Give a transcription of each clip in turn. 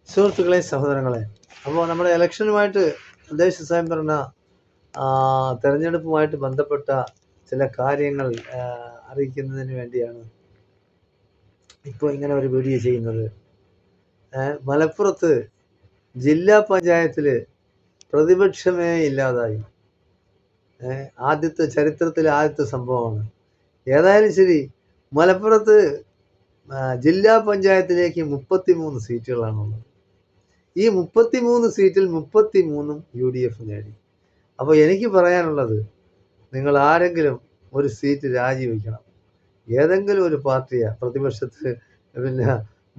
സുഹൃത്തുക്കളെ, സഹോദരങ്ങളെ, അപ്പോൾ നമ്മുടെ ഇലക്ഷനുമായിട്ട് തദ്ദേശ സ്വയംഭരണ തെരഞ്ഞെടുപ്പുമായിട്ട് ബന്ധപ്പെട്ട ചില കാര്യങ്ങൾ അറിയിക്കുന്നതിന് വേണ്ടിയാണ് ഇപ്പോൾ ഇങ്ങനെ ഒരു വീഡിയോ ചെയ്യുന്നത്. മലപ്പുറത്ത് ജില്ലാ പഞ്ചായത്തിൽ പ്രതിപക്ഷമേ ഇല്ലാതായി. ചരിത്രത്തിലെ ആദ്യത്തെ സംഭവമാണ്. ഏതായാലും ശരി, മലപ്പുറത്ത് ജില്ലാ പഞ്ചായത്തിലേക്ക് 33 സീറ്റുകളാണുള്ളത്. ഈ 33 സീറ്റിൽ 33 UDF നേടി. അപ്പോൾ എനിക്ക് പറയാനുള്ളത്, നിങ്ങൾ ആരെങ്കിലും ഒരു സീറ്റ് രാജിവെക്കണം. ഏതെങ്കിലും ഒരു പാർട്ടിയാണ് പ്രതിപക്ഷത്ത്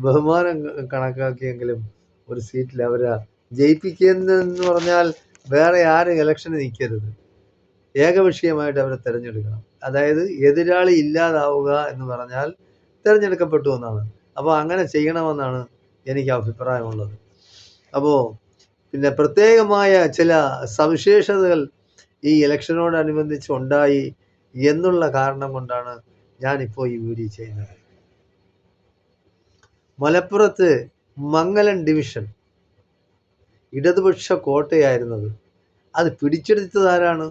ബഹുമാനം കണക്കാക്കിയെങ്കിലും ഒരു സീറ്റിൽ അവരെ ജയിപ്പിക്കുന്നതെന്ന് പറഞ്ഞാൽ വേറെ ആരും ഇലക്ഷന് നിൽക്കരുത്. ഏകപക്ഷീയമായിട്ട് അവരെ തിരഞ്ഞെടുക്കണം. അതായത് എതിരാളി ഇല്ലാതാവുക എന്ന് പറഞ്ഞാൽ തിരഞ്ഞെടുക്കപ്പെട്ടു എന്നാണ്. അപ്പോൾ അങ്ങനെ ചെയ്യണമെന്നാണ് എനിക്ക് അഭിപ്രായമുള്ളത്. അപ്പോൾ പ്രത്യേകമായ ചില സവിശേഷതകൾ ഈ ഇലക്ഷനോടനുബന്ധിച്ച് ഉണ്ടായി എന്നുള്ള കാരണം കൊണ്ടാണ് ഞാനിപ്പോൾ ഈ വീഡിയോ ചെയ്യുന്നത്. മലപ്പുറത്ത് മംഗലം ഡിവിഷൻ ഇടതുപക്ഷ കോട്ടയായിരുന്നത്, അത് പിടിച്ചെടുത്തതാരാണ്?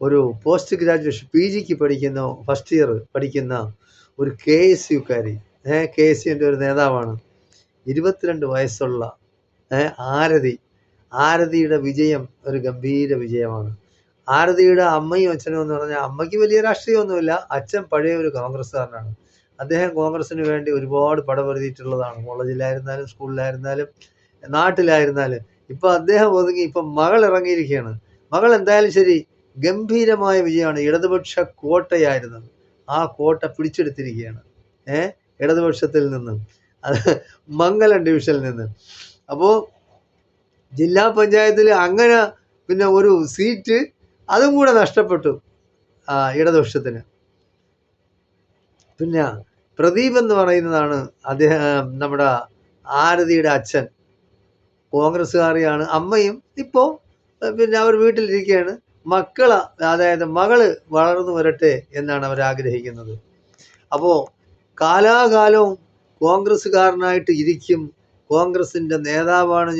ഒരു പോസ്റ്റ് ഗ്രാജുവേഷൻ PGക്ക് പഠിക്കുന്ന, ഫസ്റ്റ് ഇയർ പഠിക്കുന്ന ഒരു KSUക്കാരി, KSUവിൻ്റെ ഒരു നേതാവാണ്. 22 വയസ്സുള്ള ആരതിയുടെ വിജയം ഒരു ഗംഭീര വിജയമാണ്. ആരതിയുടെ അമ്മയും അച്ഛനും എന്ന് പറഞ്ഞാൽ, അമ്മയ്ക്ക് വലിയ രാഷ്ട്രീയമൊന്നുമില്ല, അച്ഛൻ പഴയ ഒരു കോൺഗ്രസ്സുകാരനാണ്. അദ്ദേഹം കോൺഗ്രസ്സിന് വേണ്ടി ഒരുപാട് പടപൊരുതിയിട്ടുള്ളതാണ്. കോളേജിലായിരുന്നാലും സ്കൂളിലായിരുന്നാലും നാട്ടിലായിരുന്നാലും. ഇപ്പം അദ്ദേഹം ഒതുങ്ങി, ഇപ്പം മകൾ ഇറങ്ങിയിരിക്കുകയാണ്. മകൾ എന്തായാലും ശരി, ഗംഭീരമായ വിജയമാണ്. ഇടതുപക്ഷ കോട്ടയായിരുന്നത്, ആ കോട്ട പിടിച്ചെടുത്തിരിക്കുകയാണ് ഇടതുപക്ഷത്തിൽ നിന്നും, മംഗലം ഡിവിഷനിൽ നിന്ന്. അപ്പോൾ ജില്ലാ പഞ്ചായത്തിൽ അങ്ങനെ ഒരു സീറ്റ് അതും കൂടെ നഷ്ടപ്പെട്ടു ഇടതുപക്ഷത്തിന്. പ്രദീപ് എന്ന് പറയുന്നതാണ് അദ്ദേഹം, നമ്മുടെ ആരതിയുടെ അച്ഛൻ. കോൺഗ്രസ്സുകാരിയാണ് അമ്മയും. ഇപ്പോൾ അവർ വീട്ടിലിരിക്കുകയാണ്. അതായത് മകള് വളർന്നു വരട്ടെ എന്നാണ് അവരാഗ്രഹിക്കുന്നത്. അപ്പോൾ കാലാകാലവും കോൺഗ്രസ്സുകാരനായിട്ട് ഇരിക്കും, കോൺഗ്രസിൻ്റെ നേതാവാണ്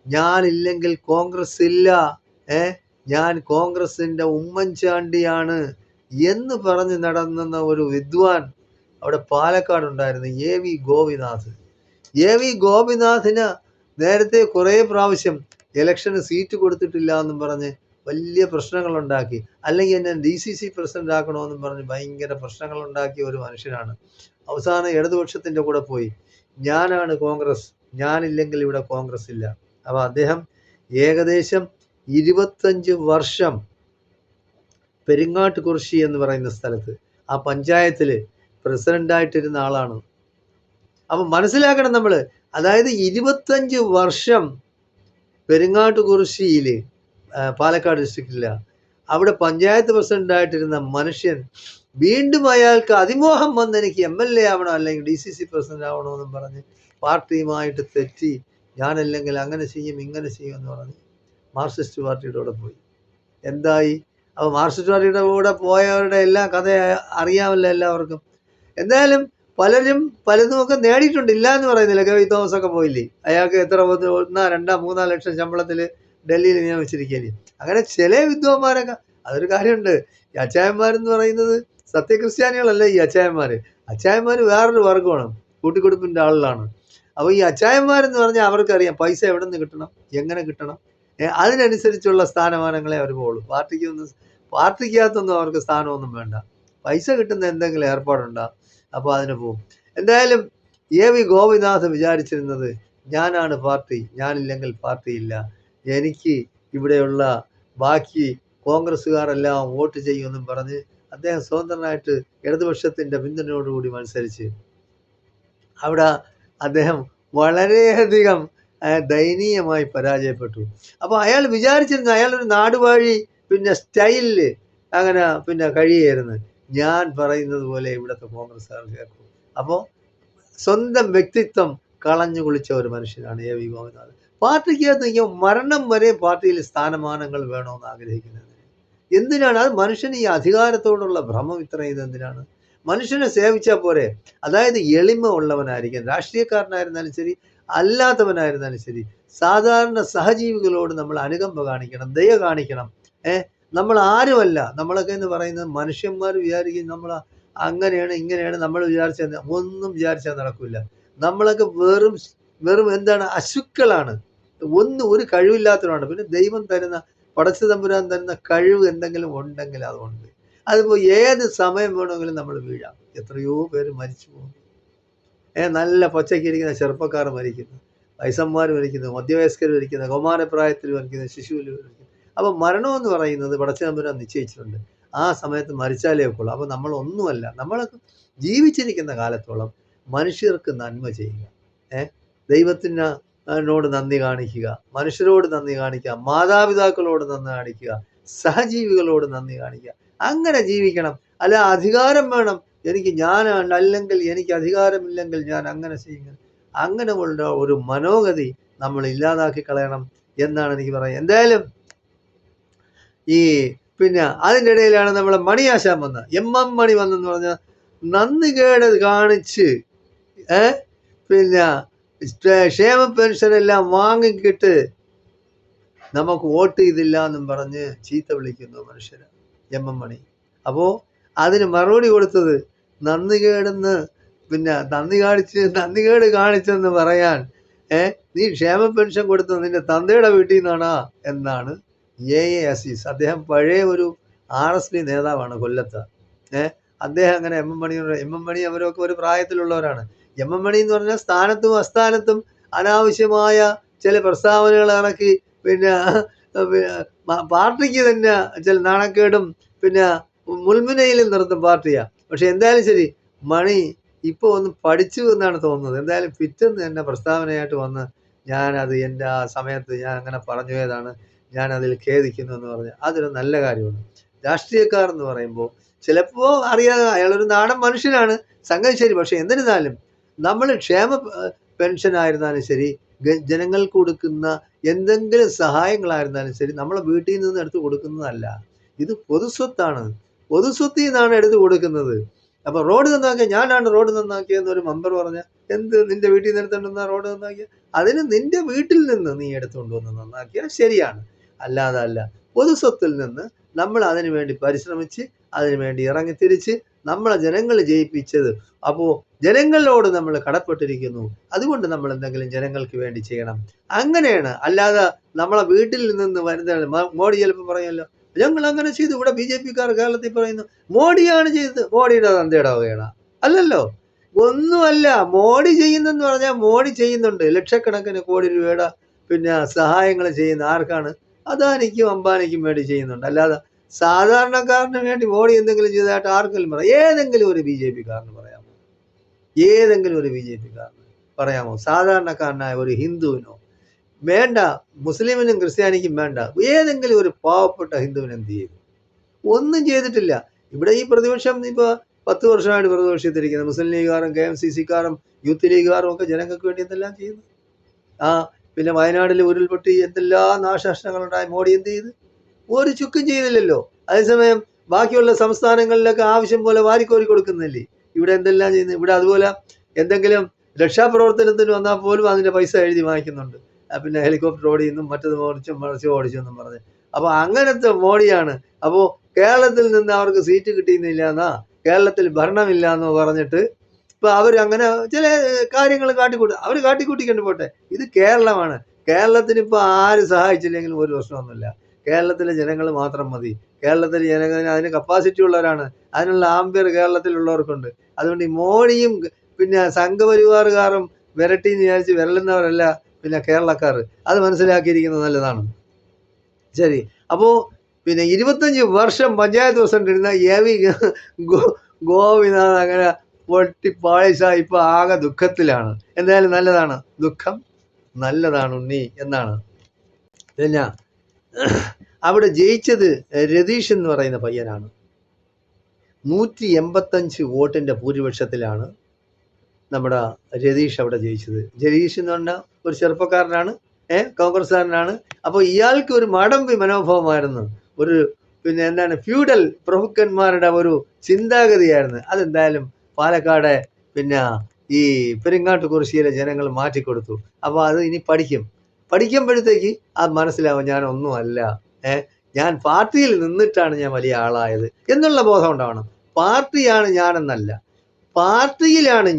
ഞാനില്ലെങ്കിൽ കോൺഗ്രസ് ഇല്ല, ഞാൻ കോൺഗ്രസിൻ്റെ ഉമ്മൻചാണ്ടിയാണ് എന്ന് പറഞ്ഞ് നടന്ന ഒരു വിദ്വാൻ അവിടെ പാലക്കാടുണ്ടായിരുന്നു, AV ഗോപിനാഥ്. AV ഗോപിനാഥിന് നേരത്തെ കുറേ പ്രാവശ്യം ഇലക്ഷന് സീറ്റ് കൊടുത്തിട്ടില്ല എന്നും പറഞ്ഞ് വലിയ പ്രശ്നങ്ങളുണ്ടാക്കി. അല്ലെങ്കിൽ എന്നെ DCC പ്രസിഡന്റ് ആക്കണമെന്നും പറഞ്ഞ് ഭയങ്കര പ്രശ്നങ്ങളുണ്ടാക്കിയ ഒരു മനുഷ്യനാണ്. അവസാനം ഇടതുപക്ഷത്തിൻ്റെ കൂടെ പോയി. ഞാനാണ് കോൺഗ്രസ്, ഞാനില്ലെങ്കിൽ ഇവിടെ കോൺഗ്രസ് ഇല്ല. അപ്പോൾ അദ്ദേഹം ഏകദേശം 25 വർഷം പെരിങ്ങാട്ടുകുറിശി എന്ന് പറയുന്ന സ്ഥലത്ത്, ആ പഞ്ചായത്തിൽ പ്രസിഡൻ്റായിട്ടിരുന്ന ആളാണ്. അപ്പം മനസ്സിലാക്കണം നമ്മൾ, അതായത് 25 വർഷം പെരിങ്ങാട്ടുകുറിശിയിൽ, പാലക്കാട് ഡിസ്ട്രിക്റ്റില്ല, അവിടെ പഞ്ചായത്ത് പ്രസിഡൻ്റായിട്ടിരുന്ന മനുഷ്യൻ വീണ്ടും അയാൾക്ക് അതിമോഹം വന്ന് എനിക്ക് MLA ആവണം, അല്ലെങ്കിൽ DCC പ്രസിഡന്റ് ആവണമെന്നും പറഞ്ഞ് പാർട്ടിയുമായിട്ട് തെറ്റി, ഞാനല്ലെങ്കിൽ അങ്ങനെ ചെയ്യും ഇങ്ങനെ ചെയ്യും എന്ന് പറഞ്ഞ് മാർക്സിസ്റ്റ് പാർട്ടിയുടെ കൂടെ പോയി. എന്തായി? അപ്പോൾ മാർക്സിസ്റ്റ് പാർട്ടിയുടെ കൂടെ പോയവരുടെ എല്ലാ കഥ അറിയാമല്ലോ എല്ലാവർക്കും. എന്തായാലും പലതുമൊക്കെ നേടിയിട്ടുണ്ട്, ഇല്ല എന്ന് പറയുന്നില്ല. കവി തോമസ് ഒക്കെ പോയില്ലേ, അയാൾക്ക് എത്ര 1, 2, 3 ലക്ഷം ശമ്പളത്തിൽ ഡൽഹിയിൽ നിയമിച്ചിരിക്കുകയില്ലേ. അങ്ങനെ ചില വിദ്വാന്മാരൊക്കെ, അതൊരു കാര്യമുണ്ട്. ഈ അച്ചായന്മാരെന്ന് പറയുന്നത് സത്യക്രിസ്ത്യാനികളല്ല. ഈ അച്ചായന്മാർ വേറൊരു വർഗമാണ്, കൂട്ടിക്കൊടുപ്പിൻ്റെ ആളുകളാണ്. അപ്പോൾ ഈ അച്ചായന്മാരെന്ന് പറഞ്ഞാൽ അവർക്കറിയാം പൈസ എവിടെ നിന്ന് കിട്ടണം, എങ്ങനെ കിട്ടണം, അതിനനുസരിച്ചുള്ള സ്ഥാനമാനങ്ങളെ അവർ പോകുള്ളൂ. പാർട്ടിക്കകത്തൊന്നും അവർക്ക് സ്ഥാനമൊന്നും വേണ്ട, പൈസ കിട്ടുന്ന എന്തെങ്കിലും ഏർപ്പാടുണ്ടാകും, അപ്പോൾ അതിന് പോകും. എന്തായാലും AV ഗോപിനാഥ് വിചാരിച്ചിരുന്നത്, ഞാനാണ് പാർട്ടി, ഞാനില്ലെങ്കിൽ പാർട്ടിയില്ല, എനിക്ക് ഇവിടെയുള്ള ബാക്കി കോൺഗ്രസ്സുകാരെല്ലാം വോട്ട് ചെയ്യുമെന്നും പറഞ്ഞ് അദ്ദേഹം സ്വതന്ത്രനായിട്ട് ഇടതുപക്ഷത്തിൻ്റെ പിന്തുണയോടുകൂടി മത്സരിച്ച് അവിടെ അദ്ദേഹം വളരെയധികം ദയനീയമായി പരാജയപ്പെട്ടു. അപ്പോൾ അയാൾ വിചാരിച്ചിരുന്നു അയാളൊരു നാടുവാഴി സ്റ്റൈലിൽ അങ്ങനെ കഴിയായിരുന്നു. ഞാൻ പറയുന്നത് പോലെ ഇവിടുത്തെ കോൺഗ്രസ്സുകാർ കേൾക്കും. അപ്പോൾ സ്വന്തം വ്യക്തിത്വം കളഞ്ഞു കുളിച്ച ഒരു മനുഷ്യനാണ് AV ഗോപിനാഥ്. പാർട്ടിക്കകത്ത് മരണം വരെ പാർട്ടിയിൽ സ്ഥാനമാനങ്ങൾ വേണമെന്ന് ആഗ്രഹിക്കുന്നത് എന്തിനാണ്? അത് മനുഷ്യന് ഈ അധികാരത്തോടുള്ള ഭ്രമം ഇത്രയും എന്തിനാണ്? മനുഷ്യനെ സേവിച്ചാൽ പോരെ. അതായത് എളിമ ഉള്ളവനായിരിക്കും. രാഷ്ട്രീയക്കാരനായിരുന്നാലും ശരി, അല്ലാത്തവനായിരുന്നാലും ശരി, സാധാരണ സഹജീവികളോട് നമ്മൾ അനുകമ്പ കാണിക്കണം, ദയ കാണിക്കണം. നമ്മൾ ആരുമല്ല. നമ്മളൊക്കെ എന്ന് പറയുന്നത് മനുഷ്യന്മാർ വിചാരിക്കും നമ്മൾ അങ്ങനെയാണ് ഇങ്ങനെയാണ്. നമ്മൾ വിചാരിച്ചാൽ ഒന്നും വിചാരിച്ചാൽ നടക്കില്ല. നമ്മളൊക്കെ വെറും വെറും എന്താണ്, അശുക്കളാണ്. ഒരു കഴിവില്ലാത്തവരാണ്. പിന്നെ ദൈവം തരുന്ന, പടച്ച തമ്പുരാൻ തരുന്ന കഴിവ് എന്തെങ്കിലും ഉണ്ടെങ്കിൽ അതുകൊണ്ട് അതിപ്പോൾ ഏത് സമയം വേണമെങ്കിലും നമ്മൾ വീഴാം. എത്രയോ പേര് മരിച്ചു പോകുന്നു. നല്ല പച്ചക്കിരിക്കുന്ന ചെറുപ്പക്കാർ മരിക്കുന്നു, വയസ്സന്മാർ മരിക്കുന്നു, മധ്യവയസ്കർ മരിക്കുന്നു, കൗമാരപ്രായത്തിൽ മരിക്കുന്നു, ശിശുവിൽ മരിക്കുന്നു. അപ്പം മരണമെന്ന് പറയുന്നത് പടച്ച തമ്പുരാൻ നിശ്ചയിച്ചിട്ടുണ്ട്. ആ സമയത്ത് മരിച്ചാലേ ഒക്കുള്ളൂ. അപ്പം നമ്മളൊന്നുമല്ല. നമ്മളൊക്കെ ജീവിച്ചിരിക്കുന്ന കാലത്തോളം മനുഷ്യർക്ക് നന്മ ചെയ്യുക, ദൈവത്തിനോട് നന്ദി കാണിക്കുക, മനുഷ്യരോട് നന്ദി കാണിക്കുക, മാതാപിതാക്കളോട് നന്ദി കാണിക്കുക, സഹജീവികളോട് നന്ദി കാണിക്കുക. അങ്ങനെ ജീവിക്കണം. അല്ല അധികാരം വേണം എനിക്ക്, അല്ലെങ്കിൽ എനിക്ക് അധികാരമില്ലെങ്കിൽ ഞാൻ അങ്ങനെ ചെയ്യുക, അങ്ങനെ ഉള്ള ഒരു മനോഗതി നമ്മൾ ഇല്ലാതാക്കി കളയണം എന്നാണ് എനിക്ക് പറയുന്നത്. എന്തായാലും പിന്നെ അതിൻ്റെ ഇടയിലാണ് നമ്മളെ മണിയാശാൻ വന്നത്. MM മണി വന്നെന്ന് പറഞ്ഞാൽ നന്ദികേട് കാണിച്ച് പിന്നെ ക്ഷേമ പെൻഷനെല്ലാം വാങ്ങിക്കിട്ട് നമുക്ക് വോട്ട് ചെയ്തില്ല എന്നും പറഞ്ഞ് ചീത്ത വിളിക്കുന്നു മനുഷ്യരെ MM മണി. അപ്പോൾ അതിന് മറുപടി കൊടുത്തത് നന്ദികേടെന്ന്, പിന്നെ നന്ദികേട് കാണിച്ചെന്ന് പറയാൻ നീ ക്ഷേമ പെൻഷൻ കൊടുത്തത് നിന്റെ തന്തയുടെ വീട്ടിൽ നിന്നാണാ എന്നാണ് AA അസീസ്. അദ്ദേഹം പഴയ ഒരു RSP നേതാവാണ് കൊല്ലത്ത്. അദ്ദേഹം അങ്ങനെ MM മണി അവരൊക്കെ ഒരു പ്രായത്തിലുള്ളവരാണ്. MM മണി എന്ന് പറഞ്ഞാൽ സ്ഥാനത്തും അസ്ഥാനത്തും അനാവശ്യമായ ചില പ്രസ്താവനകൾ ഇറക്കി പിന്നെ പാർട്ടിക്ക് തന്നെ ചില നാണക്കേടും പിന്നെ മുൾമുനയിലും നിർത്തും പാർട്ടിയാണ്. പക്ഷെ എന്തായാലും ശരി, മണി ഇപ്പോൾ ഒന്ന് പഠിച്ചു എന്നാണ് തോന്നുന്നത്. എന്തായാലും പിറ്റേന്ന് തന്നെ പ്രസ്താവനയായിട്ട് വന്ന് ഞാനത് എൻ്റെ ആ സമയത്ത് ഞാൻ അങ്ങനെ പറഞ്ഞു പോയതാണ്, ഞാനതിൽ ഖേദിക്കുന്നു എന്ന് പറഞ്ഞ് അതൊരു നല്ല കാര്യമാണ്. രാഷ്ട്രീയക്കാർ എന്ന് പറയുമ്പോൾ ചിലപ്പോൾ അറിയാതെ അയാളൊരു നാടൻ മനുഷ്യനാണ്, സംഗതി ശരി. പക്ഷെ എന്നിരുന്നാലും നമ്മൾ ക്ഷേമ പെൻഷൻ ആയിരുന്നാലും ശരി, ജനങ്ങൾക്ക് കൊടുക്കുന്ന എന്തെങ്കിലും സഹായങ്ങളായിരുന്നാലും ശരി, നമ്മളെ വീട്ടിൽ നിന്ന് എടുത്ത് കൊടുക്കുന്നതല്ല. ഇത് പൊതുസ്വത്താണ്. പൊതുസ്വത്തിൽ നിന്നാണ് എടുത്ത് കൊടുക്കുന്നത്. അപ്പോൾ റോഡ് നന്നാക്കിയ ഞാനാണ് റോഡ് നന്നാക്കിയെന്ന് ഒരു മെമ്പർ പറഞ്ഞാൽ എന്ത്, നിന്റെ വീട്ടിൽ നിന്ന് എടുത്തുകൊണ്ടുവന്ന റോഡ് നന്നാക്കിയ അതിന് നിന്റെ വീട്ടിൽ നിന്ന് നീ എടുത്തുകൊണ്ടുവന്ന് നന്നാക്കിയാൽ ശരിയാണ്. അല്ലാതെ അല്ല. പൊതുസ്വത്തിൽ നിന്ന് നമ്മൾ അതിനു വേണ്ടി പരിശ്രമിച്ച് അതിനു വേണ്ടി ഇറങ്ങിത്തിരിച്ച് നമ്മളെ ജനങ്ങൾ ജയിപ്പിച്ചത്. അപ്പോൾ ജനങ്ങളോട് നമ്മൾ കടപ്പെട്ടിരിക്കുന്നു. അതുകൊണ്ട് നമ്മൾ എന്തെങ്കിലും ജനങ്ങൾക്ക് വേണ്ടി ചെയ്യണം. അങ്ങനെയാണ്. അല്ലാതെ നമ്മളെ വീട്ടിൽ നിന്ന് വരുന്ന മോഡി ചിലപ്പോൾ പറയുമല്ലോ ഞങ്ങൾ അങ്ങനെ ചെയ്തു. ഇവിടെ BJP-ക്കാർ കേരളത്തിൽ പറയുന്നു മോഡിയാണ് ചെയ്തത്. മോഡിയുടെ തന്തയുടെ വകയാണ്. അല്ലല്ലോ, ഒന്നുമല്ല. മോഡി ചെയ്യുന്നെന്ന് പറഞ്ഞാൽ മോഡി ചെയ്യുന്നുണ്ട്. ലക്ഷക്കണക്കിന് കോടി രൂപയുടെ പിന്നെ സഹായങ്ങൾ ചെയ്യുന്ന ആർക്കാണ്? അദാനിക്കും അംബാനിക്കും വേണ്ടി ചെയ്യുന്നുണ്ട്. അല്ലാതെ സാധാരണക്കാരന് വേണ്ടി മോഡി എന്തെങ്കിലും ചെയ്തതായിട്ട് ആർക്കെങ്കിലും പറയാം? ഏതെങ്കിലും ഒരു BJP-കാരന് പറയാമോ? ഏതെങ്കിലും ഒരു BJP-കാരന് പറയാമോ? സാധാരണക്കാരനായ ഒരു ഹിന്ദുവിനോ വേണ്ട, മുസ്ലിമിനും ക്രിസ്ത്യാനിക്കും വേണ്ട, ഏതെങ്കിലും ഒരു പാവപ്പെട്ട ഹിന്ദുവിന് എന്ത് ചെയ്തു? ഒന്നും ചെയ്തിട്ടില്ല. ഇവിടെ ഈ പ്രതിപക്ഷം ഇപ്പോൾ 10 വർഷമായിട്ട് പ്രതിപക്ഷത്തിരിക്കുന്നത് മുസ്ലിം ലീഗുകാരും KMCC-ക്കാരും യൂത്ത് ലീഗുകാരും ഒക്കെ ജനങ്ങൾക്ക് വേണ്ടി എന്തെല്ലാം ചെയ്യുന്നു. പിന്നെ വയനാട്ടിൽ ഉരുൾപൊട്ടി എന്തെല്ലാം നാശനഷ്ടങ്ങളുണ്ടായി. മോഡി എന്ത് ചെയ്ത്? ഒരു ചുക്കും ചെയ്തില്ലല്ലോ. അതേസമയം ബാക്കിയുള്ള സംസ്ഥാനങ്ങളിലൊക്കെ ആവശ്യം പോലെ വാരിക്കോരി കൊടുക്കുന്നില്ലേ? ഇവിടെ എന്തെല്ലാം ചെയ്യുന്നു? ഇവിടെ അതുപോലെ എന്തെങ്കിലും രക്ഷാപ്രവർത്തനത്തിന് വന്നാൽ പോലും അതിൻ്റെ പൈസ എഴുതി വാങ്ങിക്കുന്നുണ്ട്. പിന്നെ ഹെലികോപ്റ്റർ ഓടിയെന്നും മറ്റത് മറിച്ച് ഓടിച്ചെന്നും പറഞ്ഞ്. അപ്പോൾ അങ്ങനത്തെ മോഡിയാണ്. അപ്പോൾ കേരളത്തിൽ നിന്ന് അവർക്ക് സീറ്റ് കിട്ടിയിരുന്നില്ല എന്നാ, കേരളത്തിൽ ഭരണമില്ല എന്ന് പറഞ്ഞിട്ട് ഇപ്പം അവർ അങ്ങനെ ചില കാര്യങ്ങൾ അവർ കാട്ടിക്കൂട്ടിക്കൊണ്ട് പോട്ടെ. ഇത് കേരളമാണ്. കേരളത്തിന് ഇപ്പോൾ ആര് സഹായിച്ചില്ലെങ്കിലും ഒരു പ്രശ്നമൊന്നുമില്ല. കേരളത്തിലെ ജനങ്ങൾ മാത്രം മതി. കേരളത്തിലെ ജനങ്ങൾ അതിന് കപ്പാസിറ്റി ഉള്ളവരാണ്. അതിനുള്ള ആംബിയർ കേരളത്തിലുള്ളവർക്കുണ്ട്. അതുകൊണ്ട് ഈ മോഡിയും പിന്നെ സംഘപരിവാറുകാരും വിരട്ടിന്ന് വിചാരിച്ച് വിരളുന്നവരല്ല പിന്നെ കേരളക്കാർ. അത് മനസ്സിലാക്കിയിരിക്കുന്നത് നല്ലതാണ്. ശരി. അപ്പോൾ പിന്നെ 25 വർഷം പഞ്ചായത്ത് പ്രസിഡന്റ് ഇരുന്ന AV ഗോപിനാഥ് അങ്ങനെ പൊട്ടിപ്പാളിച്ച ഇപ്പോൾ ആകെ ദുഃഖത്തിലാണ്. എന്തായാലും നല്ലതാണ്, ദുഃഖം നല്ലതാണ് ഉണ്ണി എന്നാണ്. പിന്നെ അവിടെ ജയിച്ചത് രതീഷ് എന്ന് പറയുന്ന പയ്യനാണ്. 185 വോട്ടിൻ്റെ ഭൂരിപക്ഷത്തിലാണ് നമ്മുടെ രതീഷ് അവിടെ ജയിച്ചത്. രതീഷ് എന്ന് പറഞ്ഞാൽ ഒരു ചെറുപ്പക്കാരനാണ്, കോൺഗ്രസ്സുകാരനാണ്. അപ്പോൾ ഇയാൾക്ക് ഒരു മടമ്പി മനോഭാവമായിരുന്നു. പിന്നെ എന്താണ് ഫ്യൂഡൽ പ്രഭുക്കന്മാരുടെ ഒരു ചിന്താഗതിയായിരുന്നു. അതെന്തായാലും പാലക്കാട് പിന്നെ ഈ പെരിങ്ങാട്ടുകുറിശ്ശിയിലെ ജനങ്ങൾ മാറ്റിക്കൊടുത്തു. അപ്പോൾ അത് ഇനി പഠിക്കുമ്പോഴത്തേക്ക് അത് മനസ്സിലാവും ഞാൻ ഒന്നും അല്ല, ഞാൻ പാർട്ടിയിൽ നിന്നിട്ടാണ് ഞാൻ വലിയ ആളായത് എന്നുള്ള ബോധം ഉണ്ടാവണം. പാർട്ടിയാണ് ഞാനെന്നല്ല, പാർട്ടിയിലാണ്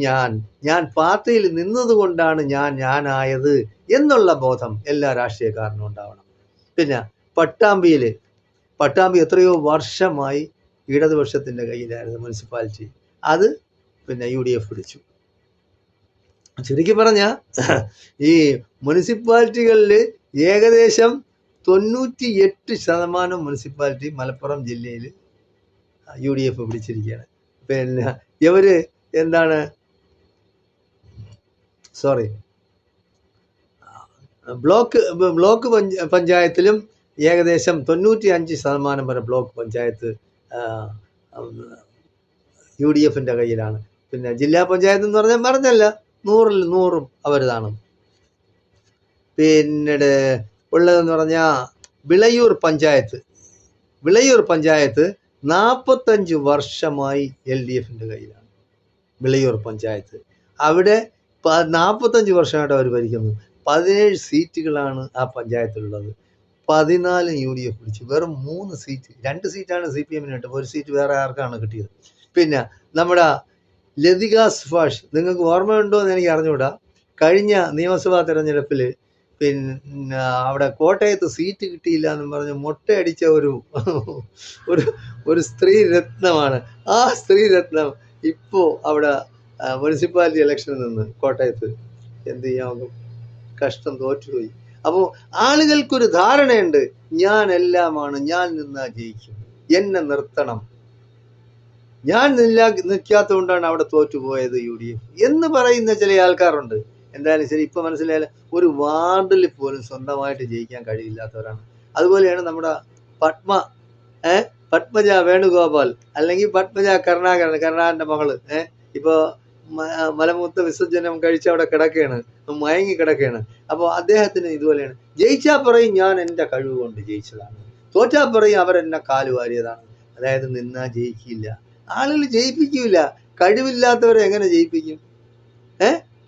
ഞാൻ പാർട്ടിയിൽ നിന്നതുകൊണ്ടാണ് ഞാനായത് എന്നുള്ള ബോധം എല്ലാ രാഷ്ട്രീയക്കാരനും ഉണ്ടാവണം. പിന്നെ പട്ടാമ്പി എത്രയോ വർഷമായി ഇടതുപക്ഷത്തിൻ്റെ കയ്യിലായിരുന്നു മുനിസിപ്പാലിറ്റി. അത് പിന്നെ UDF പിടിച്ചു. ചുരുക്കി പറഞ്ഞാൽ ഈ മുനിസിപ്പാലിറ്റികളിൽ ഏകദേശം 98% മുനിസിപ്പാലിറ്റി മലപ്പുറം ജില്ലയിൽ UDF പിടിച്ചിരിക്കുകയാണ്. പിന്നെ ഇവര് എന്താണ് ബ്ലോക്ക് പഞ്ചായത്തിലും ഏകദേശം 95% വരെ ബ്ലോക്ക് പഞ്ചായത്ത് UDFിൻ്റെ കയ്യിലാണ്. പിന്നെ ജില്ലാ പഞ്ചായത്ത് എന്ന് പറഞ്ഞല്ല 100ൽ 100ഉം അവരുതാണ്. പിന്നീട് ഉള്ളതെന്ന് പറഞ്ഞാൽ വിളയൂർ പഞ്ചായത്ത് 45 വർഷമായി LDFിൻ്റെ കയ്യിലാണ്. വിളയൂർ പഞ്ചായത്ത് അവിടെ 45 വർഷമായിട്ട് അവർ ഭരിക്കുന്നു. 17 സീറ്റുകളാണ് ആ പഞ്ചായത്തിലുള്ളത്. 14 UDF പിടിച്ചു. വെറും 3 സീറ്റ്, 2 സീറ്റാണ് CPMന് കിട്ടും, 1 സീറ്റ് വേറെ ആർക്കാണ് കിട്ടിയത്. പിന്നെ നമ്മുടെ ലതിക സുഭാഷ്, നിങ്ങൾക്ക് ഓർമ്മയുണ്ടോ എന്ന് എനിക്ക് അറിഞ്ഞുകൂടാ. കഴിഞ്ഞ നിയമസഭാ തെരഞ്ഞെടുപ്പിൽ പിന്നെ അവിടെ കോട്ടയത്ത് സീറ്റ് കിട്ടിയില്ല എന്നും പറഞ്ഞ് മൊട്ടയടിച്ച ഒരു സ്ത്രീ രത്നമാണ്. ആ സ്ത്രീ രത്നം ഇപ്പോൾ അവിടെ മുനിസിപ്പാലിറ്റി ഇലക്ഷനിൽ നിന്ന് കോട്ടയത്ത് എന്ത് ചെയ്യാൻ കഷ്ടം, തോറ്റുപോയി. അപ്പോൾ ആളുകൾക്കൊരു ധാരണയുണ്ട്, ഞാൻ എല്ലാമാണ്, ഞാൻ നിന്നാ ജയിക്കും, എന്നെ നിർത്തണം, ഞാൻ നിൽക്കാത്തത് കൊണ്ടാണ് അവിടെ തോറ്റുപോയത് UDF എന്ന് പറയുന്ന ചില ആൾക്കാരുണ്ട്. എന്തായാലും ശരി, ഇപ്പൊ മനസ്സിലായാലും ഒരു വാർഡിൽ പോലും സ്വന്തമായിട്ട് ജയിക്കാൻ കഴിയില്ലാത്തവരാണ്. അതുപോലെയാണ് നമ്മുടെ പത്മജ വേണുഗോപാൽ, അല്ലെങ്കിൽ പത്മജ കരുണാകരൻ്റെ മകള്. ഇപ്പൊ മലമൂത്ര വിസർജനം കഴിച്ച് അവിടെ കിടക്കുകയാണ്, മയങ്ങി കിടക്കുകയാണ്. അപ്പോൾ അദ്ദേഹത്തിന് ഇതുപോലെയാണ്. ജയിച്ചാൽ പറയും ഞാൻ എൻ്റെ കഴിവ് കൊണ്ട് ജയിച്ചതാണ്, തോറ്റാൽ പറയും അവരെന്നെ കാലുവാരിയതാണ്. അതായത് നിന്നാ ജയിക്കില്ല, ആളുകൾ ജയിപ്പിക്കില്ല. കഴിവില്ലാത്തവരെ എങ്ങനെ ജയിപ്പിക്കും?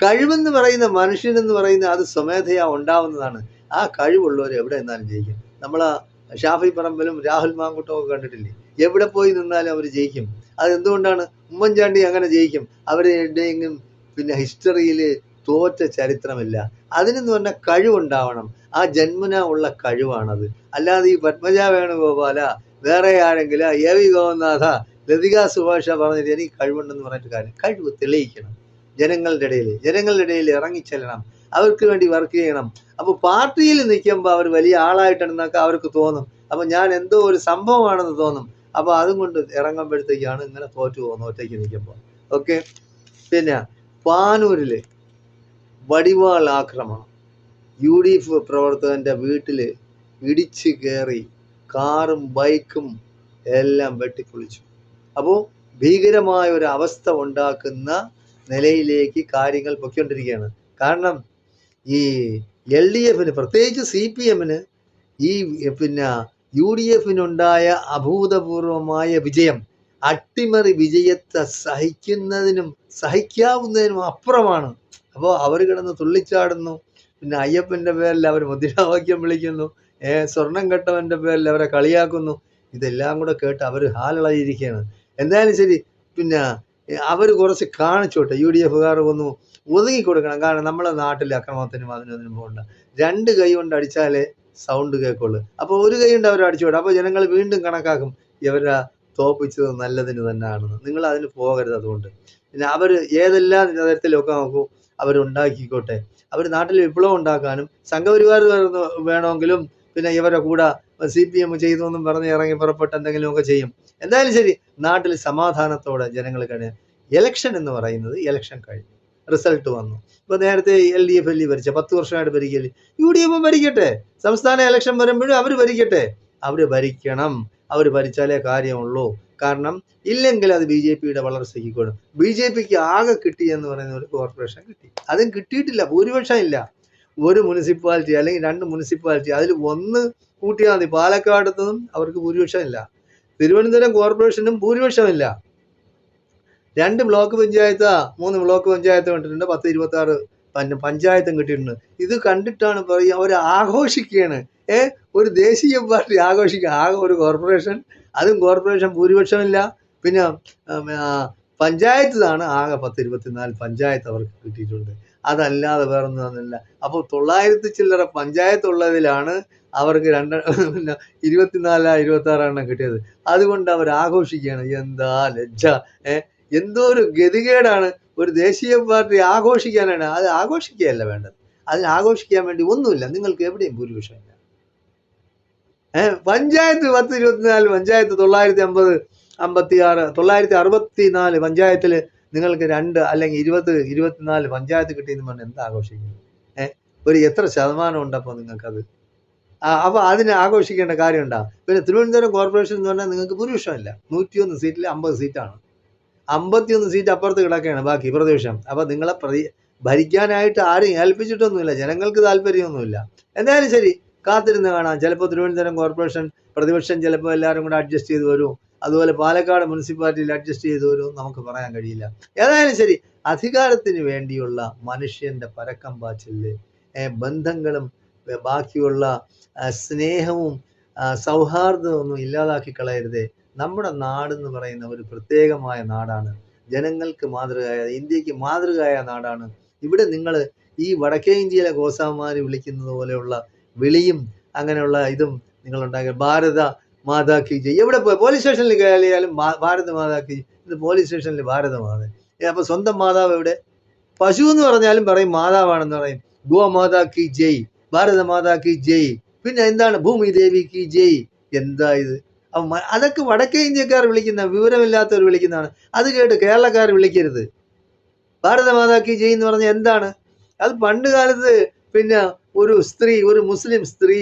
കഴിവെന്ന് പറയുന്ന മനുഷ്യനെന്ന് പറയുന്ന അത് സ്വമേധയാ ഉണ്ടാവുന്നതാണ്. ആ കഴിവുള്ളവർ എവിടെ നിന്നാലും ജയിക്കും. നമ്മളാ ഷാഫി പറമ്പിലും രാഹുൽ മാങ്കുട്ടവും ഒക്കെ കണ്ടിട്ടില്ലേ? എവിടെ പോയി നിന്നാലും അവർ ജയിക്കും. അതെന്തുകൊണ്ടാണ്? ഉമ്മൻചാണ്ടി അങ്ങനെ ജയിക്കും. അവരെവിടെയെങ്കിലും പിന്നെ ഹിസ്റ്ററിയിൽ തോറ്റ ചരിത്രമില്ല. അതിനെന്ന് പറഞ്ഞാൽ കഴിവുണ്ടാവണം. ആ ജന്മന ഉള്ള കഴിവാണത്. അല്ലാതെ ഈ പത്മജ വേണുഗോപാല, വേറെ ആരെങ്കിലും AV ഗോപനാഥ, ലതിക സുഭാഷ പറഞ്ഞിട്ട് എനിക്ക് കഴിവുണ്ടെന്ന് പറഞ്ഞിട്ട് കാര്യം. കഴിവ് തെളിയിക്കണം. ജനങ്ങളുടെ ഇടയിൽ ഇറങ്ങിച്ചെല്ലണം, അവർക്ക് വേണ്ടി വർക്ക് ചെയ്യണം. അപ്പോൾ പാർട്ടിയിൽ നിൽക്കുമ്പോൾ അവർ വലിയ ആളായിട്ടാണെന്നൊക്കെ അവർക്ക് തോന്നും. അപ്പോൾ ഞാൻ എന്തോ ഒരു സംഭവമാണെന്ന് തോന്നും. അപ്പോൾ അതുകൊണ്ട് ഇറങ്ങുമ്പോഴത്തേക്കാണ് ഇങ്ങനെ തോറ്റു പോകുന്നത് ഒറ്റയ്ക്ക് നിൽക്കുമ്പോൾ. ഓക്കെ. പിന്നെ പാനൂരിൽ വടിവാൾ ആക്രമണം, UDF പ്രവർത്തകന്റെ വീട്ടിൽ ഇടിച്ചു കയറി കാറും ബൈക്കും എല്ലാം വെട്ടിപ്പൊളിച്ചു. അപ്പോൾ ഭീകരമായ ഒരു അവസ്ഥ ഉണ്ടാക്കുന്ന നിലയിലേക്ക് കാര്യങ്ങൾ പൊയ്ക്കൊണ്ടിരിക്കുകയാണ്. കാരണം ഈ LDFന്, പ്രത്യേകിച്ച് CPMന് ഈ പിന്നെ UDFനുണ്ടായ അഭൂതപൂർവമായ വിജയം, അട്ടിമറി വിജയത്തെ സഹിക്കാവുന്നതിനും അപ്പുറമാണ്. അപ്പോൾ അവർ കിടന്ന് തുള്ളിച്ചാടുന്നു. പിന്നെ അയ്യപ്പൻ്റെ പേരിൽ അവർ മുദ്രാവാക്യം വിളിക്കുന്നു, സ്വർണം കെട്ടവൻ്റെ പേരിൽ അവരെ കളിയാക്കുന്നു. ഇതെല്ലാം കൂടെ കേട്ട് അവർ ഹാലളയിരിക്കുകയാണ്. എന്തായാലും ശരി, പിന്നെ അവർ കുറച്ച് കാണിച്ചോട്ടെ. UDFകാർ ഒന്ന് ഒതുങ്ങിക്കൊടുക്കണം. കാരണം നമ്മളെ നാട്ടിൽ അക്രമത്തിനും അതിനും പോകണ്ട. 2 കൈ കൊണ്ട് അടിച്ചാലേ സൗണ്ട് കേൾക്കുള്ളൂ. അപ്പോൾ 1 കൈ കൊണ്ട് അവർ അടിച്ചോട്ടെ. അപ്പോൾ ജനങ്ങൾ വീണ്ടും കണക്കാക്കും ഇവരെ തോപ്പിച്ചത് നല്ലതിന് തന്നെയാണെന്ന്. നിങ്ങൾ അതിന് പോകരുത്. അതുകൊണ്ട് പിന്നെ അവർ ഏതെല്ലാം തരത്തിലൊക്കെ നോക്കൂ, അവരുണ്ടാക്കിക്കോട്ടെ. അവർ നാട്ടിൽ വിപ്ലവം ഉണ്ടാക്കാനും സംഘപരിവാർ വേണമെങ്കിലും പിന്നെ ഇവരെ കൂടെ CPM ചെയ്തു എന്നും പറഞ്ഞ് ഇറങ്ങി പുറപ്പെട്ട് എന്തെങ്കിലുമൊക്കെ ചെയ്യും. എന്തായാലും ശരി, നാട്ടിൽ സമാധാനത്തോടെ ജനങ്ങൾ കഴിയാൻ. ഇലക്ഷൻ എന്ന് പറയുന്നത് ഇലക്ഷൻ കഴിഞ്ഞു, റിസൾട്ട് വന്നു. ഇപ്പോൾ നേരത്തെ LDF ഭരിച്ച 10 വർഷമായിട്ട് ഭരിക്കല്, UDF ഭരിക്കട്ടെ. സംസ്ഥാന ഇലക്ഷൻ വരുമ്പോഴും അവർ ഭരിക്കട്ടെ. അവർ ഭരിക്കണം. അവർ ഭരിച്ചാലേ കാര്യമുള്ളൂ. കാരണം ഇല്ലെങ്കിൽ അത് BJPയുടെ വളർച്ചയ്ക്ക് കൊടുക്കും. BJPക്ക് ആകെ കിട്ടിയെന്ന് പറയുന്ന ഒരു കോർപ്പറേഷൻ കിട്ടി, അതും കിട്ടിയിട്ടില്ല, ഭൂരിപക്ഷം ഇല്ല. ഒരു മുനിസിപ്പാലിറ്റി അല്ലെങ്കിൽ 2 മുനിസിപ്പാലിറ്റി, അതിൽ 1 കൂട്ടിയാൽ മതി. പാലക്കാടത്തുനിന്നും അവർക്ക് ഭൂരിപക്ഷമില്ല, തിരുവനന്തപുരം കോർപ്പറേഷനും ഭൂരിപക്ഷമില്ല. 2 ബ്ലോക്ക് പഞ്ചായത്താ 3 ബ്ലോക്ക് പഞ്ചായത്ത് കണ്ടിട്ടുണ്ട്, 10-26 പഞ്ചായത്തും കിട്ടിയിട്ടുണ്ട്. ഇത് കണ്ടിട്ടാണ് പറയുക അവർ ആഘോഷിക്കുകയാണ്. ഒരു ദേശീയ പാർട്ടി ആഘോഷിക്കുക. ആകെ ഒരു കോർപ്പറേഷൻ, അതും കോർപ്പറേഷൻ ഭൂരിപക്ഷമില്ല. പിന്നെ പഞ്ചായത്താണ് ആകെ 10-24 പഞ്ചായത്ത് അവർക്ക് കിട്ടിയിട്ടുണ്ട്. അതല്ലാതെ വേറൊന്നും തന്നില്ല. അപ്പോൾ 900 ചില്ലറ പഞ്ചായത്തുള്ളതിലാണ് അവർക്ക് 24-26 എണ്ണം കിട്ടിയത്. അതുകൊണ്ട് അവർ ആഘോഷിക്കുകയാണ്. എന്താ ലജ്ജ! എന്തോ ഒരു ഗതികേടാണ്. ഒരു ദേശീയ പാർട്ടി ആഘോഷിക്കാനാണ്. അത് ആഘോഷിക്കുകയല്ല വേണ്ടത്. അതിന് ആഘോഷിക്കാൻ വേണ്ടി ഒന്നുമില്ല. നിങ്ങൾക്ക് എവിടെയും ഭൂരിപക്ഷമില്ല. പഞ്ചായത്ത് 10-24 പഞ്ചായത്ത് 964 പഞ്ചായത്തിൽ നിങ്ങൾക്ക് 2 അല്ലെങ്കിൽ 20-24 പഞ്ചായത്ത് കിട്ടിയെന്ന് പറഞ്ഞാൽ എന്താ ആഘോഷിക്കുന്നത്? ഒരു എത്ര ശതമാനം ഉണ്ടപ്പോൾ നിങ്ങൾക്കത്? അപ്പോൾ അതിന് ആഘോഷിക്കേണ്ട കാര്യമുണ്ടോ? പിന്നെ തിരുവനന്തപുരം കോർപ്പറേഷൻ എന്ന് പറഞ്ഞാൽ നിങ്ങൾക്ക് ഭൂരിപക്ഷമില്ല. 101 സീറ്റിൽ 50 സീറ്റാണ്. 51 സീറ്റ് അപ്പുറത്ത് കിടക്കുകയാണ് ബാക്കി പ്രതിപക്ഷം. അപ്പോൾ നിങ്ങളെ ഭരിക്കാനായിട്ട് ആരും ഏൽപ്പിച്ചിട്ടൊന്നുമില്ല. ജനങ്ങൾക്ക് താല്പര്യമൊന്നുമില്ല. എന്തായാലും ശരി, കാത്തിരുന്ന് കാണാം. ചിലപ്പോൾ തിരുവനന്തപുരം കോർപ്പറേഷൻ പ്രതിപക്ഷം ചിലപ്പോൾ എല്ലാവരും കൂടെ അഡ്ജസ്റ്റ് ചെയ്ത് വരും. അതുപോലെ പാലക്കാട് മുനിസിപ്പാലിറ്റിയിൽ അഡ്ജസ്റ്റ് ചെയ്ത് വരും. നമുക്ക് പറയാൻ കഴിയില്ല. ഏതായാലും ശരി, അധികാരത്തിന് വേണ്ടിയുള്ള മനുഷ്യൻ്റെ പരക്കം പാച്ചില്, ബന്ധങ്ങളും ബാക്കിയുള്ള സ്നേഹവും സൗഹാർദ്ദവും ഒന്നും ഇല്ലാതാക്കി കളയരുതേ. നമ്മുടെ നാടെന്ന് പറയുന്ന ഒരു പ്രത്യേകമായ നാടാണ്. ജനങ്ങൾക്ക് മാതൃകയായ, ഇന്ത്യക്ക് മാതൃകയായ നാടാണ്. ഇവിടെ നിങ്ങൾ ഈ വടക്കേ ഇന്ത്യയിലെ ഗോസാമാർ വിളിക്കുന്നത് പോലെയുള്ള വിളിയും അങ്ങനെയുള്ള ഇതും നിങ്ങളുണ്ടാക്കുക. ഭാരത മാതാ കി ജയ്. എവിടെ പോയി പോലീസ് സ്റ്റേഷനിൽ കയറിയാലും ഭാരത മാതാ കി ജയ്. ഇത് പോലീസ് സ്റ്റേഷനിൽ ഭാരത മാത. അപ്പോൾ സ്വന്തം മാതാവ് എവിടെ? പശു എന്ന് പറഞ്ഞാലും പറയും മാതാവാണെന്ന് പറയും. ഗോ മാതാ കി ജയ്, ഭാരത മാതാ കി ജയ്. പിന്നെ എന്താണ് ഭൂമി ദേവി കി ജയ്? എന്താ ഇത്? അതൊക്കെ വടക്കേ ഇന്ത്യക്കാർ വിളിക്കുന്ന, വിവരമില്ലാത്തവർ വിളിക്കുന്നതാണ്. അത് കേട്ട് കേരളക്കാർ വിളിക്കരുത്. ഭാരത മാതാ കി ജയ് എന്ന് പറഞ്ഞാൽ എന്താണ്? അത് പണ്ട് കാലത്ത് പിന്നെ ഒരു സ്ത്രീ, ഒരു മുസ്ലിം സ്ത്രീ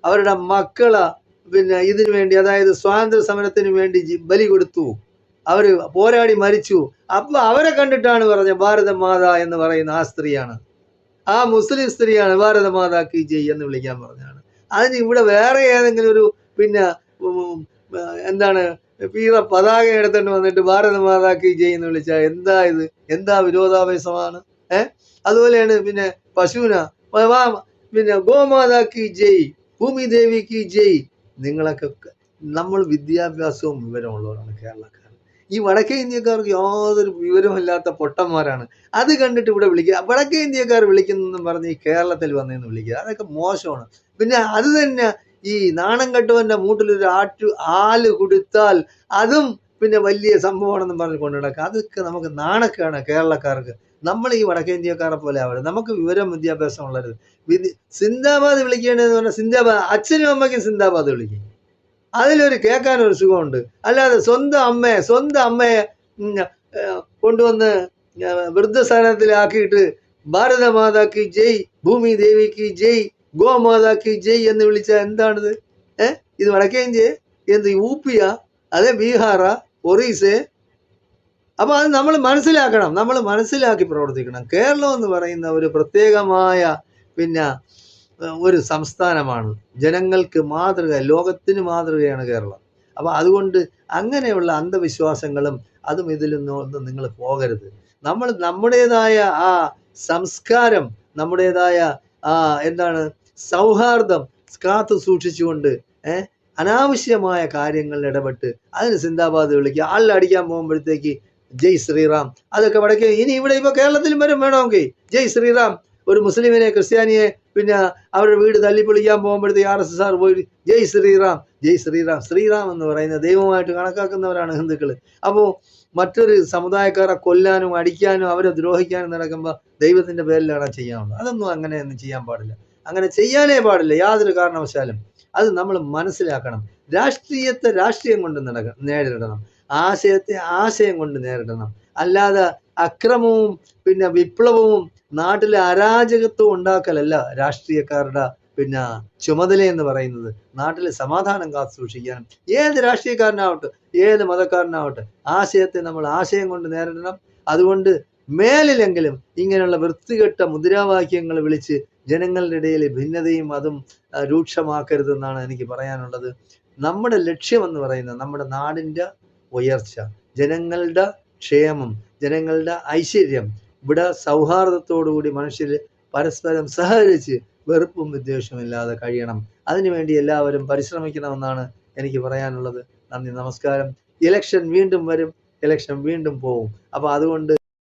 അവരുടെ മക്കളെ പിന്നെ ഇതിനു വേണ്ടി, അതായത് സ്വാതന്ത്ര്യ സമരത്തിന് വേണ്ടി ബലി കൊടുത്തു. അവർ പോരാടി മരിച്ചു. അപ്പോൾ അവരെ കണ്ടിട്ടാണ് പറഞ്ഞത് ഭാരത മാത എന്ന് പറയുന്ന ആ സ്ത്രീയാണ്, ആ മുസ്ലിം സ്ത്രീയാണ് ഭാരത മാതാ കി ജയ് എന്ന് വിളിക്കാൻ പറഞ്ഞാണ്. അതിന് ഇവിടെ വേറെ ഏതെങ്കിലും ഒരു പിന്നെ എന്താണ് പീറ പതാക എടുത്തിട്ട് വന്നിട്ട് ഭാരത മാതാ കി ജയ് എന്ന് വിളിച്ചാൽ എന്താ ഇത്? എന്താ വിരോധാഭാസമാണ്? അതുപോലെയാണ് പിന്നെ പശുവിന പിന്നെ ഗോമാതാ കി ജയ്, ഭൂമി ദേവി കി ജയ്. നിങ്ങളൊക്കെ നമ്മൾ വിദ്യാഭ്യാസവും വിവരമുള്ളവരാണ് കേരളക്കാർ. ഈ വടക്കേ ഇന്ത്യക്കാർക്ക് യാതൊരു വിവരമില്ലാത്ത പൊട്ടന്മാരാണ്. അത് കണ്ടിട്ട് ഇവിടെ വിളിക്കുക, വടക്കേ ഇന്ത്യക്കാർ വിളിക്കുന്നെന്നും പറഞ്ഞ് ഈ കേരളത്തിൽ വന്നേന്ന് വിളിക്കുക. അതൊക്കെ മോശമാണ്. പിന്നെ അത് തന്നെ ഈ നാണം കെട്ടവൻ്റെ മൂട്ടിലൊരു ആല് കൊടുത്താൽ അതും പിന്നെ വലിയ സംഭവമാണെന്നും പറഞ്ഞ് കൊണ്ടു നടക്കുക. അതൊക്കെ നമുക്ക് നാണക്കേടാണ് കേരളക്കാർക്ക്. നമ്മൾ ഈ വടക്കേ ഇന്ത്യക്കാരെ പോലെ ആവരുത്. നമുക്ക് വിവരം വിദ്യാഭ്യാസം ഉള്ളവരുത്. സിന്ദാബാദ് വിളിക്കേണ്ടതെന്ന് പറഞ്ഞാൽ സിന്ദാബാദ്, അച്ഛനും അമ്മയ്ക്കും സിന്ദാബാദ് വിളിക്കും. അതിലൊരു കേൾക്കാനൊരു സുഖമുണ്ട്. അല്ലാതെ സ്വന്തം അമ്മയെ കൊണ്ടുവന്ന് വൃദ്ധസ്ഥാനത്തിലാക്കിയിട്ട് ഭാരത മാതാ കി ജയ്, ഭൂമി ദേവി കി ജയ്, ഗോമാതാ കി ജയ് എന്ന് വിളിച്ചാൽ എന്താണിത്? ഇത് വടക്കേ ഇന്ത്യ? എന്ത് ഊപ്പിയാ? അതെ ബീഹാറാ? ഒറീസേ? അപ്പോൾ അത് നമ്മൾ മനസ്സിലാക്കണം, നമ്മൾ മനസ്സിലാക്കി പ്രവർത്തിക്കണം. കേരളം എന്ന് പറയുന്ന ഒരു പ്രത്യേകമായ പിന്നെ ഒരു സംസ്ഥാനമാണ്. ജനങ്ങൾക്ക് മാതൃക, ലോകത്തിന് മാതൃകയാണ് കേരളം. അപ്പോൾ അതുകൊണ്ട് അങ്ങനെയുള്ള അന്ധവിശ്വാസങ്ങളും അതും ഇതിലൊന്നും നിങ്ങൾ പോകരുത്. നമ്മൾ നമ്മുടേതായ ആ സംസ്കാരം, നമ്മുടേതായ ആ എന്താണ് സൗഹാർദ്ദം കാത്തു സൂക്ഷിച്ചുകൊണ്ട് അനാവശ്യമായ കാര്യങ്ങളിൽ ഇടപെട്ട് അതിന് സിന്ദാബാദ് വിളിക്കുക, ആളിലടിക്കാൻ പോകുമ്പോഴത്തേക്ക് ജയ് ശ്രീറാം. അതൊക്കെ വടക്കേ ഇനി ഇവിടെ ഇപ്പോൾ കേരളത്തിലും വരും വേണമെങ്കിൽ ജയ് ശ്രീറാം. ഒരു മുസ്ലിമിനെ, ക്രിസ്ത്യാനിയെ പിന്നെ അവരുടെ വീട് തല്ലിപ്പൊളിക്കാൻ പോകുമ്പോഴത്തേക്ക് RSS പോയി ജയ് ശ്രീറാം, ജയ് ശ്രീറാം. ശ്രീറാം എന്ന് പറയുന്ന ദൈവമായിട്ട് കണക്കാക്കുന്നവരാണ് ഹിന്ദുക്കൾ. അപ്പോൾ മറ്റൊരു സമുദായക്കാരെ കൊല്ലാനും അടിക്കാനും അവരെ ദ്രോഹിക്കാനും നടക്കുമ്പോൾ ദൈവത്തിൻ്റെ പേരിലാണ് ചെയ്യാനുള്ളത്. അതൊന്നും അങ്ങനെയൊന്നും ചെയ്യാൻ പാടില്ല. അങ്ങനെ ചെയ്യാനേ പാടില്ല യാതൊരു കാരണവശാലും. അത് നമ്മൾ മനസ്സിലാക്കണം. രാഷ്ട്രീയത്തെ രാഷ്ട്രീയം കൊണ്ട് നേരിടണം, ആശയത്തെ ആശയം കൊണ്ട് നേരിടണം. അല്ലാതെ അക്രമവും പിന്നെ വിപ്ലവവും നാട്ടിലെ അരാജകത്വം ഉണ്ടാക്കലല്ല രാഷ്ട്രീയക്കാരുടെ പിന്നെ ചുമതലയെന്ന് പറയുന്നത്. നാട്ടിലെ സമാധാനം കാത്തു സൂക്ഷിക്കാനും ഏത് രാഷ്ട്രീയക്കാരനാവട്ടെ, ഏത് മതക്കാരനാവട്ടെ, ആശയത്തെ നമ്മൾ ആശയം കൊണ്ട് നേരിടണം. അതുകൊണ്ട് മേലിലെങ്കിലും ഇങ്ങനെയുള്ള വൃത്തികെട്ട മുദ്രാവാക്യങ്ങൾ വിളിച്ച് ജനങ്ങളുടെ ഇടയിൽ ഭിന്നതയും അതും രൂക്ഷമാക്കരുതെന്നാണ് എനിക്ക് പറയാനുള്ളത്. നമ്മുടെ ലക്ഷ്യമെന്ന് പറയുന്നത് നമ്മുടെ നാടിൻ്റെ ഉയർച്ച, ജനങ്ങളുടെ ക്ഷേമം, ജനങ്ങളുടെ ഐശ്വര്യം. ഇവിടെ സൗഹാർദ്ദത്തോടുകൂടി മനുഷ്യർ പരസ്പരം സഹകരിച്ച് വെറുപ്പും വിദ്വേഷമില്ലാതെ കഴിയണം. അതിനുവേണ്ടി എല്ലാവരും പരിശ്രമിക്കണമെന്നാണ് എനിക്ക് പറയാനുള്ളത്. നന്ദി, നമസ്കാരം. ഇലക്ഷൻ വീണ്ടും വരും, ഇലക്ഷൻ വീണ്ടും പോവും. അപ്പോൾ അതുകൊണ്ട്